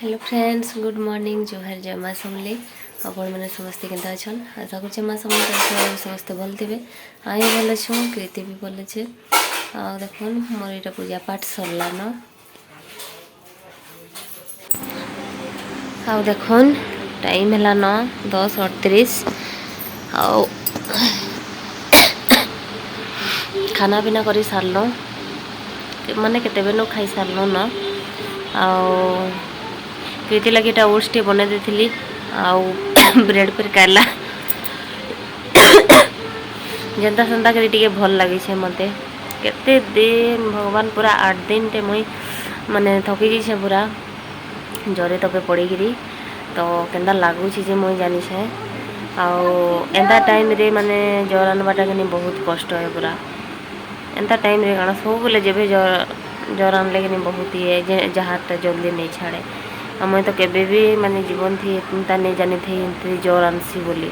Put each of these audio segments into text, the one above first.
Hello friends, good morning. जोहर जय माँ समले। आपण मैंने समस्ते केन्ता अछन? आशा कर माँ समले समस्ते भल थे। आई भल छूँ, कृति भी भल अच्छे। आ देखन मोर यहाँ पूजा पाठ सरला न। आ देखन टाइम है न 10:38। आ खाना पीना कर सारल माने केतेबेनु खाई सारल न। कृति लगे ओट्स टे बना देती आउ ब्रेड पर काला जेनता सेनता कर टे भल लगे मत केते दिन भगवान पूरा 8 दिन टे मुई माने थकी जाइए पूरा जरे तबे पड़ीगिरी तो केन्दा लगुच मुई जानी छे। एंता टाइम रे माने जर आनबाटा कि बहुत कष्ट है पूरा। एंता टाइम रे काना सब बोले जब जर आनले कि बहुत ये जहाज़ जल्दी नहीं छाड़े। मुई तो केबे भी माने जीवन थी एंता नहीं जानी थी जर आनसी बोली।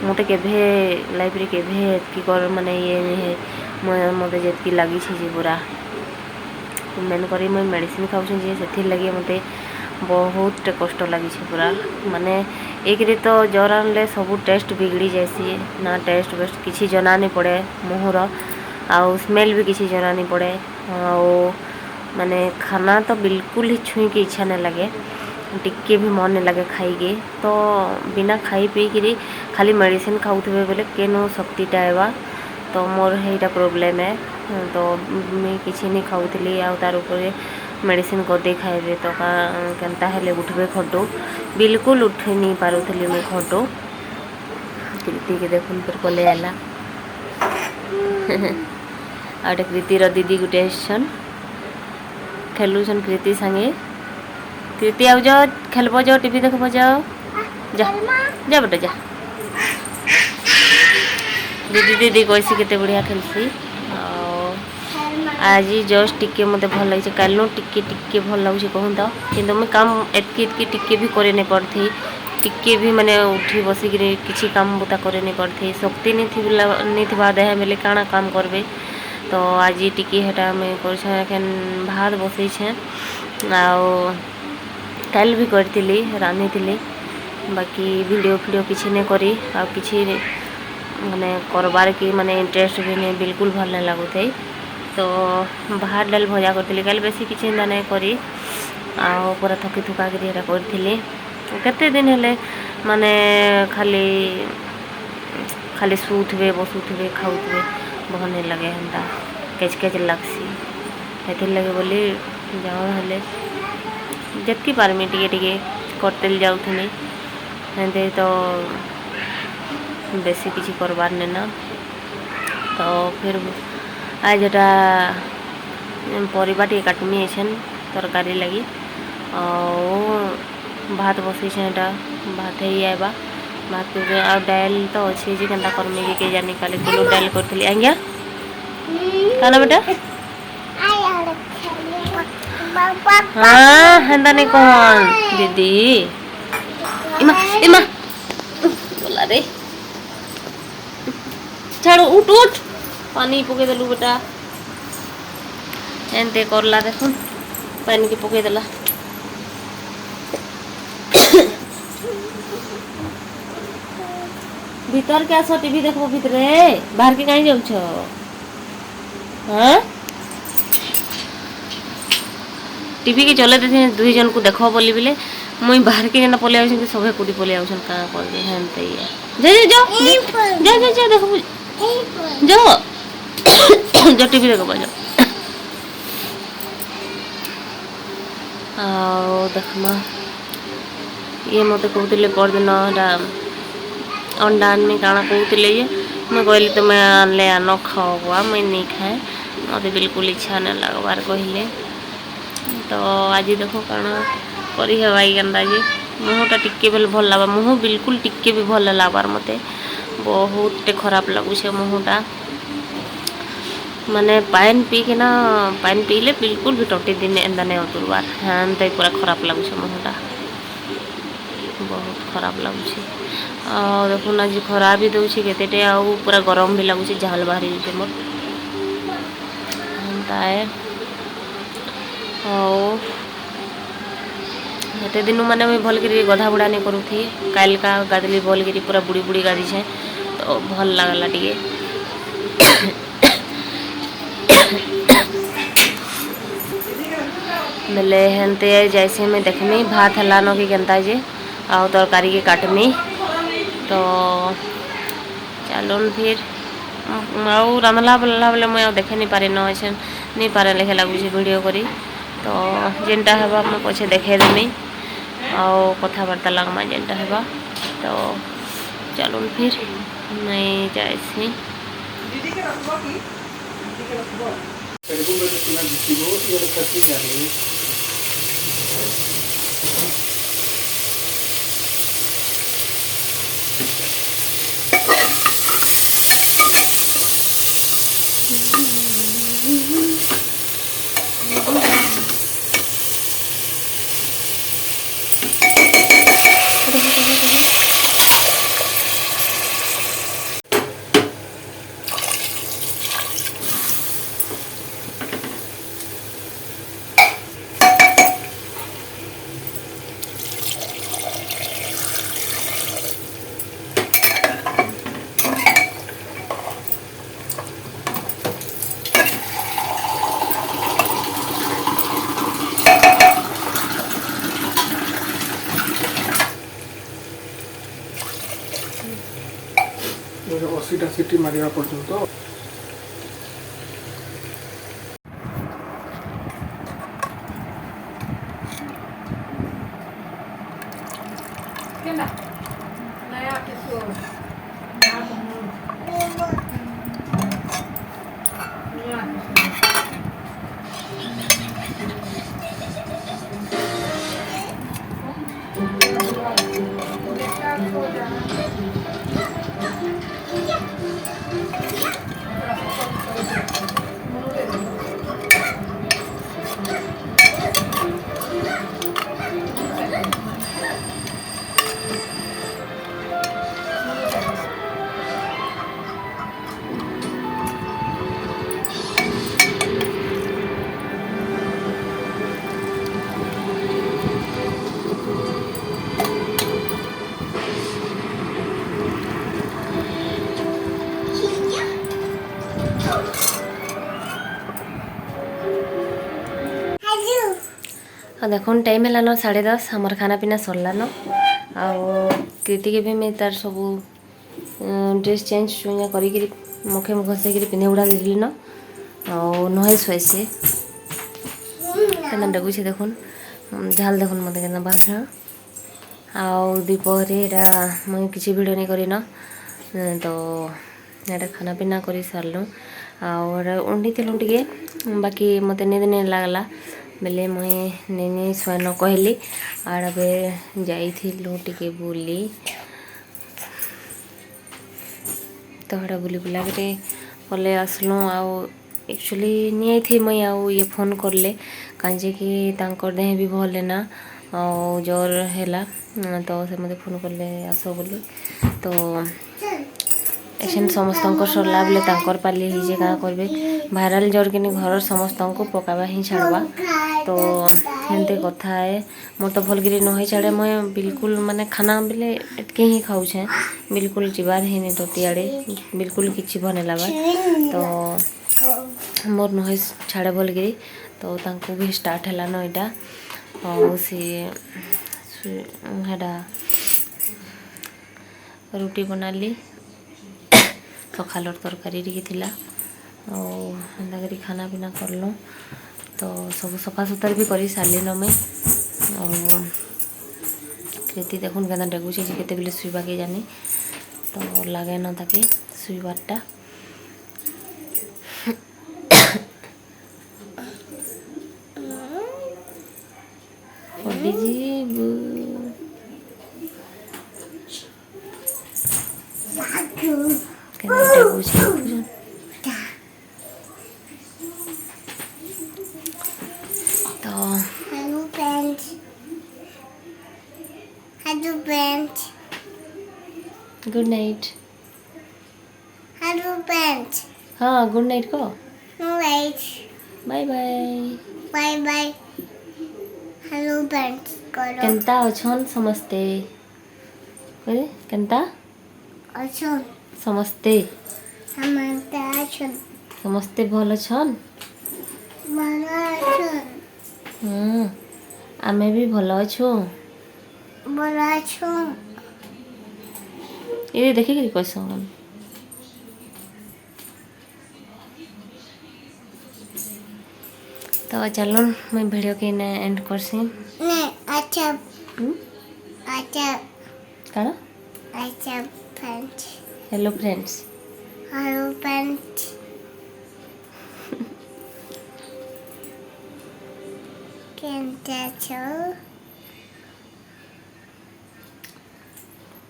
मत केभे लाइफ रे केभे की कर माने ये नहीं है मत जी लगी पूरा मेन कर मेडिसिन खाऊँ से लगे मत बहुत कष्ट लगी पूरा। माने एक रे तो जर आनले सब टेस्ट बिगड़ी जासी ना टेस्ट वेस्ट किसी जना नहीं पड़े मुहर आउ स्मेल भी किसी जना नहीं पड़े। माने खाना तो बिल्कुल ही छुई की इच्छा नहीं लगे, टिके भी मन नहीं लगे खाई तो बिना खाई पी करी खाली मेडिसिन खाऊे बोले केनो शक्तिटा आवा। तो मोर है प्रोब्लेम है तो मुझे किसी नहीं खाऊली आ तार ऊपर मेडिसिन गदे खाइबे तो केनता हेले उठबे खटू बिल्कुल उठी नहीं पारुली मुझे खटू। कृति के देखुन फिर पले आला आटे कृतिर दीदी गुटे आसन खेलुन कृति संगे। कृति आउ जाओ खेलब जाओ टीवी देखब जाओ जा जा बेटा जा। दीदी दीदी कैसी केते बढ़िया खेलसी। आज जस्ट टिके मत भल लगे काल टिके टिके भल लगे कहूँ तो कि मुझे काम एतकी टिके भी करे नहीं पड़ती टिके भी माने उठी बसिक किसी काम बुता करे नहीं पड़ती शक्ति नहीं थी देह बेले काଣା काम करबे। तो आज टिके हेटा मैं कर भात बसई छे काल भी करी रानी थी बाकी वीडियो फीडियो किसी नहीं करी आ किसी माने करबार की माने इंटरेस्ट भी नहीं बिल्कुल भल नहीं लगुथे। तो भात डाल भजा करी कल बेसी किसी नहीं करी पूरा थकी थुका करी केते दिन हेले माने खाली खाली शुथे बसुथे खाऊे भल नहीं लगे हेन्ता केच केच लगसी से लगे बोली जाओ हेले जितकी पारमी टिके टिके करते जाऊनी हेन्ते तो बेसी किसी करबार नहीं ना। तो फिर आज एटा परिबा टे काटमी एछन तरकारी लगी भात बसई एटा भात ही आएबा भात आ डाल तो अच्छे जी केन्ता करमी के जानी काली तुलू डाल करी आज्ञा काना बेटा हाँ हेन्ता नहीं कहन दीदी इमा इमा बोला रे छाड़ो उठ उठ पानी पके देलु बेटा एनते करला देखुन पानी के पके देला। भीतर के आस टीवी देखो भीतर बाहर के कहीं जाऊ हाँ टीवी के चले देते दुई जन को देख बोली बिले मुई बाहर के जेना पले आउछन सभे कुटी पले आउछन का करबे हेनते जा जा जा जा जा देखो जाओ जो टीवी देखो जाओ आओ देखमा ये मत कहते परदिन अंडा आनमी काଣା कहते ये मैं कहली तुम आनले आन खाओ मुई नहीं खाए मत बिल्कुल इच्छा नहीं लगवार कहले। तो आज देखो काଣା करी हेबाई केन्ता जे मुहटा टिके बेल भल लगा मुह बिल्कुल टिके भी भल लगवार मते बहुत खराब लगुचे मुहटा माने पान पी के ना पान पीले बिल्कुल भी टटी दिन एंदा नहीं उतरबार हाँ तो पूरा खराब लगुचे मुहटा बहुत खराब लगुचे। देखुन आज खरा भी दूसरी केते आउ पूरा गरम भी लगुचे झाल बाहरी जाऊे मोर एंता है हेते दिन मैंने मुझे भल कर गधा बुड़ा नहीं करूथी काल का गाधली भल कर पूरा बुड़ी बुड़ी गाधीछे तो भल लगला टे बेले हेनते जैसे मैं देखमी भात हलानो कि केनता जे आउ तरकारी के काटमी तो चलून फिर आउ रांधला बेला बेले मुझे देखे नहीं पारे न ऐसे नहीं पारे लेखे लगुच वीडियो करी तो जेनटा हेबा मैं पछे देखेदेमी आउ कथबार्ता लगमा जेनटा हेबा तो चलून फिर मैं जाएसी सीटा सीटी मारिया पर्यंत देखो टाइम है 10:30 हमार खाना पीना सरलान कृति के भी मैं तार सब ड्रेस चेंज कर मुखे मुख से पिंधे उड़ा देली न नहे शुएसी के डगुचे देखुन झाल देखुन मत के बाहर आउ दीपहर मुझे किसी भिड नहीं करन तो यहाँ खाना पीना कर सारूँ उंडी थी टे बाकी मत निद नहीं लगला बेले मुई नहीं स्वयं कहली आड़े जाइलु टे बुली तो हड़ा बुली बुला के पले आसलु एक्चुअली नहीं थी मुई ये फोन करले कहीं कि तांकर देह भी भल ना जोर है तो से मत फोन करले आस बोली तो ऐसे समस्त सरला बेले तांकर पाली हिजे क्या करेंगे भाइराल जोर कि घर समस्त को पकावा ही छाड़वा तो एमती कथा है मोर तो भल गिरी नही छाड़े मुझे बिल्कुल माने खाना बेले एटके ही खाऊे बिल्कुल जीवार ही नहीं टोटी आड़े बिल्कुल किसी भन लगा तो मोर नहे छाड़े भल गिरी तो तांको भी स्टार्ट है न यहाँ और सी रुटी बनाली सकालर तरकारी टी थी एंता कर खाना पीना करलु तो सब सफा सुतर भी कर सारे न मैं कृति देखुन के डेगुचे केते बेले शुवा के जानी तो लगे न ताकि शुवारटा गुड नाइट हेलो फ्रेंड्स हाँ गुड नाइट को night bye bye bye bye hello friends करो केनता अछन समस्ते कहे केनता अच्छा समस्ते हमारे अच्छा समस्ते भल छन माना अच्छा आमे भी भल अछु बोला अच्छा ये देखिक कैसन तो चलो मैं वीडियो के ने एंड करसी नहीं अच्छा अच्छा कण अच्छा friends hello friends hello friends Kenta छो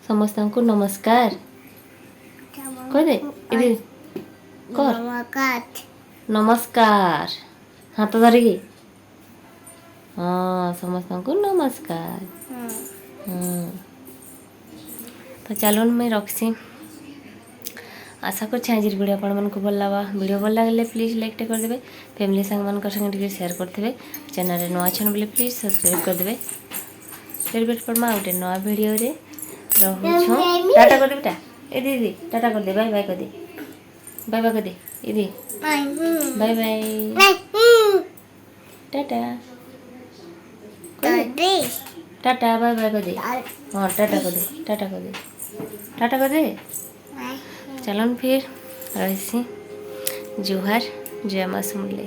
समस्त को नमस्कार कह दे इधर कर नमस्कार नमस्कार हाथ धरिकी हाँ समस्त को नमस्कार तो चलो मैं रखसी आशा कर आज वीडियो अपन को भल लगा वीडियो भल लगे प्लीज लाइक टे करदे फैमिली सांग मान संगे शेयर करते चैनल नुआ छन बोले प्लीज सब्सक्राइब करदे फिर भेट पड़मा गोटे नुआ वीडियो रे रहूँ टाटा कर बेटा ए दीदी टाटा कर दे बाय बाय कर दे बाय बाय कर दे ए दी bye bye tata tata bye bye कर दे हाँ टाटा कर दे टाटा कर दे टाटा कर दे चलन फिर रही जुहार जय माँ समले।